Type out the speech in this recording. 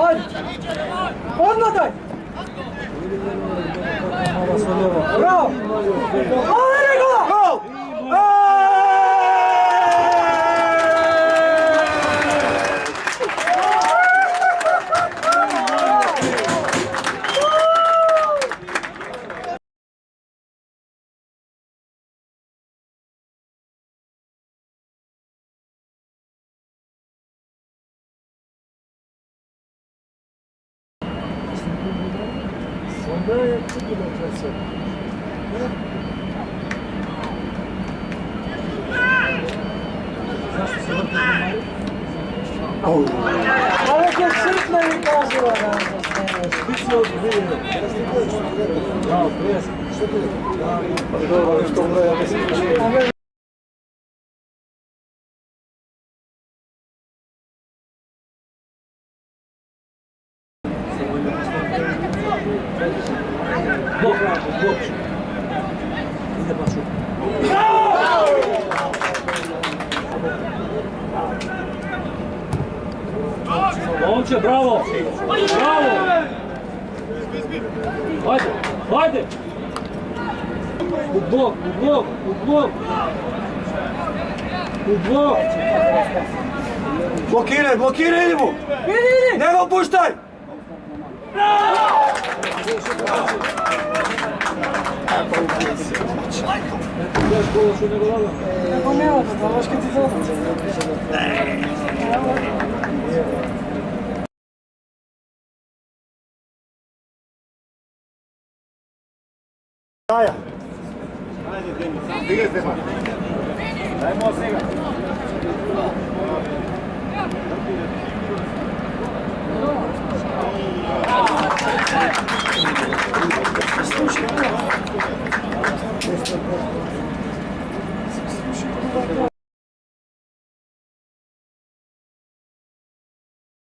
Hajde! Odmah daj! Bravo! Ajde, gol! Sonda yaptık mı transfer? Zašto se vrti pomali? Hareket sırtmayın bazıları. Špici od dvije. Bravo, pres. Što ti je? Pa dobro, što broja mislim. Blok, blok. Ide pa šut. Momče, bravo! Bravo! Hajde, hajde! U blok, u blok, u blok! U blok! Blokiraj, blokiraj, idi mu! Ne ga puštaj! Nego nema to, znaš kad ti zove. Daja! Ajde, Denis, stigaj Stefan! Dajmo snega! Slušaj,